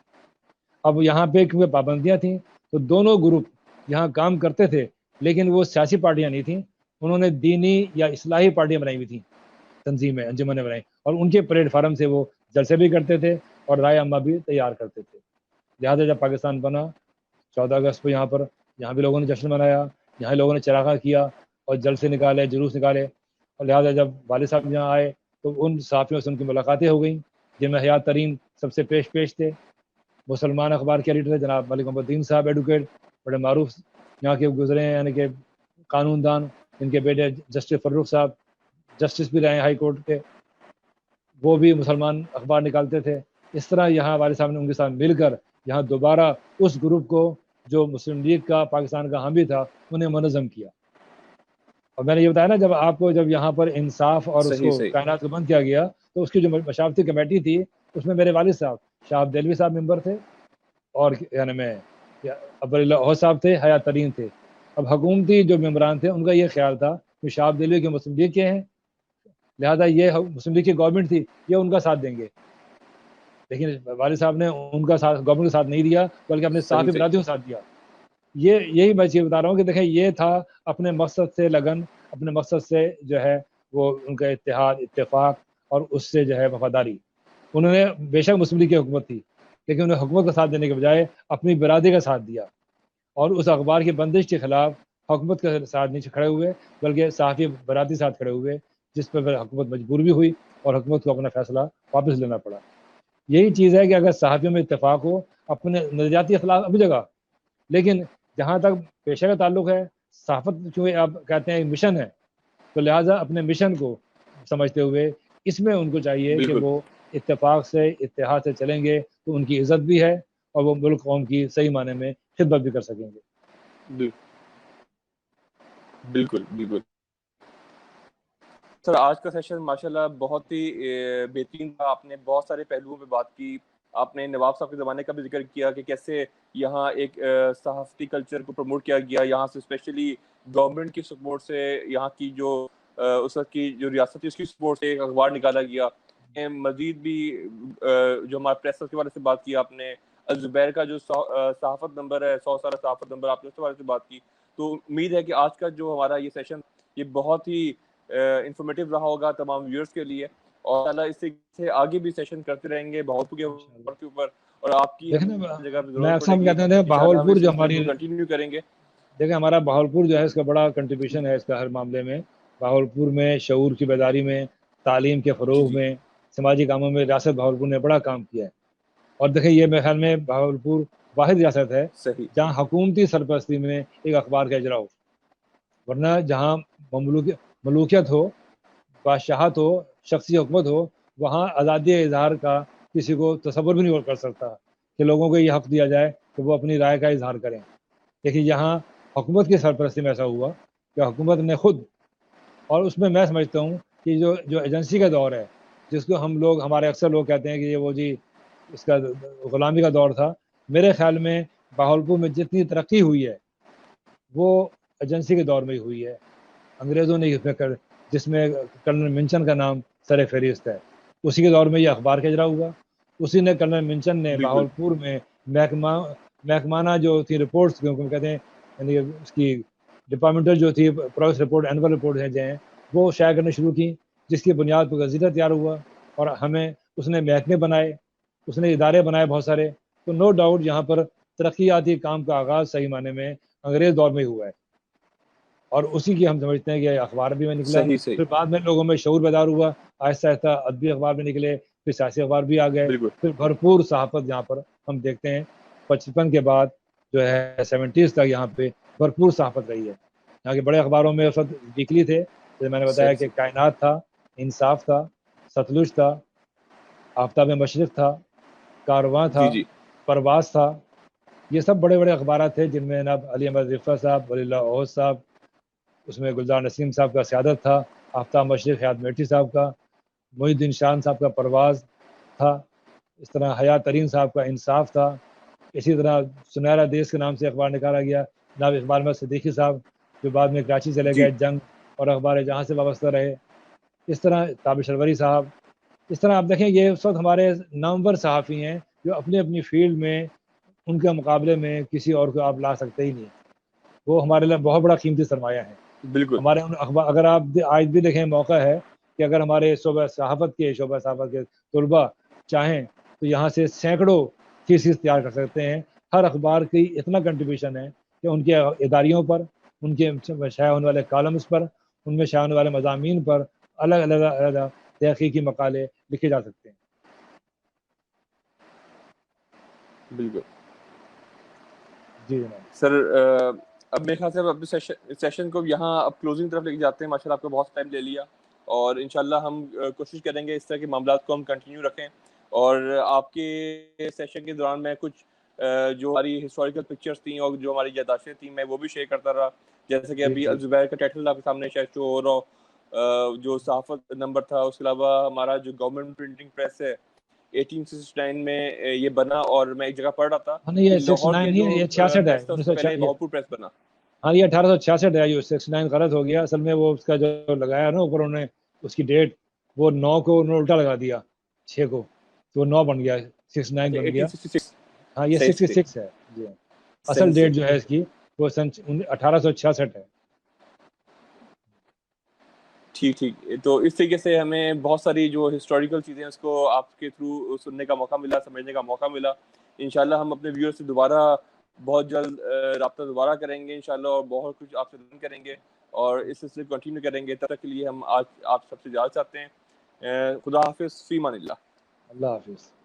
اب یہاں پہ کیونکہ پابندیاں تھیں تو دونوں گروپ یہاں کام کرتے تھے, لیکن وہ سیاسی پارٹیاں نہیں تھیں. انہوں نے دینی یا اصلاحی پارٹیاں بنائی ہوئی تھیں, تنظیمیں, انجمنیں بنائی, اور ان کے پلیٹ فارم سے وہ جلسے بھی کرتے تھے اور رائے عامہ بھی تیار کرتے تھے. لہٰذا جب پاکستان بنا 14 اگست کو یہاں بھی لوگوں نے جشن منایا, یہاں لوگوں نے چراغاں کیا اور جلسے نکالے, جلوس نکالے. اور لہٰذا جب والد صاحب یہاں آئے تو ان صحافیوں سے ان کی ملاقاتیں ہو گئیں, جن میں حیات ترین سب سے پیش تھے. مسلمان اخبار کے ایڈیٹر جناب ملک محمد الدین صاحب ایڈوکیٹ, بڑے معروف یہاں کے گزرے ہیں, یعنی کہ قانون دان. ان کے بیٹے جسٹس فروخ صاحب جسٹس بھی رہے ہیں ہائی کورٹ کے, وہ بھی مسلمان اخبار نکالتے تھے. اس طرح یہاں والد صاحب نے ان کے ساتھ مل کر یہاں دوبارہ اس گروپ کو جو مسلم لیگ کا پاکستان کا حامی تھا انہیں منظم کیا. اور میں نے یہ بتایا نا, جب یہااں پر انصاف اور اس کو کائنات کو بند کیا گیا تو اس کی جو مشاورتی کمیٹی تھی اس میں میرے والد صاحب شاہ عبد الوی صاحب ممبر تھے, اور یعنی میں عبداللہ صاحب تھے, حیات ترین تھے. اب حکومتی جو ممبران تھے ان کا یہ خیال تھا کہ شاہ عبد الوی کے مسلم لیگ کے ہیں, لہذا یہ مسلم لیگ کی گورنمنٹ تھی, یہ ان کا ساتھ دیں گے. لیکن والد صاحب نے ان کا ساتھ گورنمنٹ کا ساتھ نہیں دیا, بلکہ اپنے صحافی برادریوں کا ساتھ دیا. یہی میں چیز بتا رہا ہوں کہ دیکھیں یہ تھا اپنے مقصد سے لگن, اپنے مقصد سے جو ہے وہ ان کا اتحاد, اتفاق اور اس سے جو ہے وفاداری. انہوں نے بے شک مسلم لیگ کی حکومت تھی, لیکن انہیں حکومت کا ساتھ دینے کے بجائے اپنی برادری کا ساتھ دیا, اور اس اخبار کی بندش کے خلاف حکومت کے ساتھ نہیں کھڑے ہوئے, بلکہ صحافی برادری ساتھ کھڑے ہوئے جس پر حکومت مجبور بھی ہوئی اور حکومت کو اپنا فیصلہ واپس لینا پڑا. یہی چیز ہے کہ اگر صحافیوں میں اتفاق ہو اپنے نظریاتی اختلاف اب جگہ، لیکن جہاں تک پیشہ کا تعلق ہے، صحافت چونکہ آپ کہتے ہیں ایک مشن ہے، تو لہٰذا اپنے مشن کو سمجھتے ہوئے اس میں ان کو چاہیے کہ وہ اتفاق سے اتحاد سے چلیں گے تو ان کی عزت بھی ہے اور وہ ملک قوم کی صحیح معنی میں خدمت بھی کر سکیں گے. بالکل بالکل سر، آج کا سیشن ماشاءاللہ بہت ہی بہترین تھا. آپ نے بہت سارے پہلوؤں پہ بات کی. آپ نے نواب صاحب کے زمانے کا بھی ذکر کیا کہ کیسے یہاں ایک صحافتی کلچر کو پروموٹ کیا گیا، یہاں سے اسپیشلی گورنمنٹ کی سپورٹ سے، یہاں کی جو اس وقت کی جو ریاست تھی اس کی سپورٹ سے ایک اخبار نکالا گیا. مزید بھی جو ہمارا پریس کے بارے سے بات کی آپ نے، الزبیر کا جو صحافت نمبر ہے، 100 سالہ صحافت نمبر، آپ نے اس کے بارے سے بات کی. تو امید ہے کہ آج کا جو ہمارا یہ سیشن یہ بہت ہی انفارمیٹیو رہا ہوگا تمام ویورز کے لیے، اور اللہ اس سے آگے بھی سیشن کرتے رہیں گے بہت کے اوپر، اور آپ کی جگہ پہ ضرورت پڑے گی انشاءاللہ ہم اس سلسلے کو کنٹینیو کریں گے. دیکھیں ہمارا بہاولپور جو ہے اس کا بڑا کنٹریبیوشن ہے اس کا ہر معاملے میں. بہاولپور میں شعور کی بیداری میں، تعلیم کے فروغ میں، سماجی کاموں میں ریاست بہاولپور نے بڑا کام کیا ہے. اور دیکھیں یہ میرے خیال میں بہاولپور واحد ریاست ہے جہاں حکومتی سرپرستی میں ایک اخبار کا اجرا ہو، ورنہ جہاں ملوکیت ہو، بادشاہت ہو، شخصی حکومت ہو، وہاں آزادی اظہار کا کسی کو تصور بھی نہیں کر سکتا کہ لوگوں کو یہ حق دیا جائے کہ وہ اپنی رائے کا اظہار کریں. لیکن یہاں حکومت کی سرپرستی میں ایسا ہوا کہ حکومت نے خود، اور اس میں سمجھتا ہوں کہ جو ایجنسی کا دور ہے جس کو ہم لوگ، ہمارے اکثر لوگ کہتے ہیں کہ یہ وہ جی اس کا غلامی کا دور تھا، میرے خیال میں بہاولپور میں جتنی ترقی ہوئی ہے وہ ایجنسی کے دور میں ہی ہوئی ہے. انگریزوں نے جس میں کرنل منچن کا نام سر فہرست ہے، اسی کے دور میں یہ اخبار کا اجرا ہوا. اسی نے کرنل منچن نے بہاولپور میں محکمانہ جو تھی رپورٹس کہتے ہیں، یعنی اس کی ڈپارٹمنٹل جو تھی پروگریس رپورٹ، اینول رپورٹ ہیں وہ شائع کرنا شروع کی، جس کی بنیاد پر گزیدہ تیار ہوا. اور ہمیں اس نے محکمے بنائے، اس نے ادارے بنائے بہت سارے. تو نو ڈاؤٹ یہاں پر ترقیاتی کام کا آغاز صحیح معنی میں انگریز دور میں ہوا ہے، اور اسی کی ہم سمجھتے ہیں کہ اخبار بھی میں نکلا. پھر بعد میں لوگوں میں شعور بیدار ہوا، آہستہ آہستہ ادبی اخبار بھی نکلے، پھر سیاسی اخبار بھی آ گئے، پھر بھرپور صحافت جہاں پر ہم دیکھتے ہیں 55 کے بعد جو ہے 70s تک یہاں پہ بھرپور صحافت رہی ہے. یہاں کے بڑے اخباروں میں اس وقت ویکلی تھے، جیسے میں نے بتایا کہ کائنات تھا، انصاف تھا، ستلج تھا، آفتاب مشرق تھا، کارواں تھا، پرواز تھا. یہ سب بڑے بڑے اخبارات تھے جن میں جناب علی احمد رفت صاحب، ولی اللہ اوس صاحب، اس میں گلزار نسیم صاحب کا سیادت تھا، آفتاب مشرق حیات میٹھی صاحب کا، محی الدین شان صاحب کا پرواز تھا، اس طرح حیات ترین صاحب کا انصاف تھا. اسی طرح سنہرا دیس کے نام سے اخبار نکالا گیا، جناب اقبال احمد صدیقی صاحب جو بعد میں کراچی چلے گئے، جنگ اور اخبار جہاں سے وابستہ رہے. اس طرح تابر شروری صاحب. اس طرح آپ دیکھیں یہ اس وقت ہمارے نامور صحافی ہیں جو اپنی اپنی فیلڈ میں ان کے مقابلے میں کسی اور کو آپ لا سکتے ہی نہیں. وہ ہمارے لیے بہت بڑا قیمتی سرمایہ ہے. ہمارے اگر آپ آج بھی دیکھیں موقع ہے کہ اگر ہمارے شعبہ صحافت کے طلباء چاہیں تو یہاں سے سینکڑوں تھیسز تیار کر سکتے ہیں. ہر اخبار کی اتنا کنٹریبیوشن ہے کہ ان کے اداریوں پر، ان کے شائع ہونے والے کالمز پر، ان میں شائع ہونے والے مضامین پر الگ الگ تحقیقی مقالے لکھے جا سکتے ہیں. بالکل جی جناب. سر اب میرے خیال سے اپنے سیشن کو یہاں اب کلوزنگ طرف لے کے جاتے ہیں. ماشاءاللہ آپ کو بہت ٹائم لے لیا، اور انشاءاللہ ہم کوشش کریں گے اس طرح کے معاملات کو ہم کنٹینیو رکھیں. اور آپ کے سیشن کے دوران میں کچھ جو ہماری ہسٹوریکل پکچرز تھیں اور جو ہماری یادداشتیں تھیں میں وہ بھی شیئر کرتا رہا. جیسے کہ ابھی الزبیر کا ٹائٹل آپ کے سامنے شاید شو ہو رہا، جو صحافت نمبر تھا. اس کے علاوہ ہمارا جو گورنمنٹ پرنٹنگ پریس ہے 1869 میں یہ بنا، اور میں ایک جگہ پڑھ رہا تھا کہ لاہور کے جو پریس تھا اس سے پہلے بہاولپور پریس بنا. ہاں یہ 1866 ہے، جو 69 غلط ہو گیا اصل میں. وہ اس کا جو لگایا نا اوپر انہوں نے اس کی ڈیٹ، وہ 9 کو انہوں نے الٹا لگا دیا 6 کو، تو 9 بن گیا، 69 بن گیا. ہاں یہ 66 ہے جی. اصل ڈیٹ جو ہے اس کی وہ سن 1866 ہے. ٹھیک. تو اس طریقے سے ہمیں بہت ساری جو ہسٹوریکل چیزیں اس کو آپ کے تھرو سننے کا موقع ملا، سمجھنے کا موقع ملا. انشاءاللہ ہم اپنے ویور سے دوبارہ بہت جلد رابطہ دوبارہ کریں گے انشاءاللہ، اور بہت کچھ آپ سے لرن کریں گے. اور اس سلسلے کو کنٹینیو کریں گے. تب تک کے لیے ہم آج آپ سب سے اجازت چاہتے ہیں. خدا حافظ، فی امان اللہ. اللہ حافظ.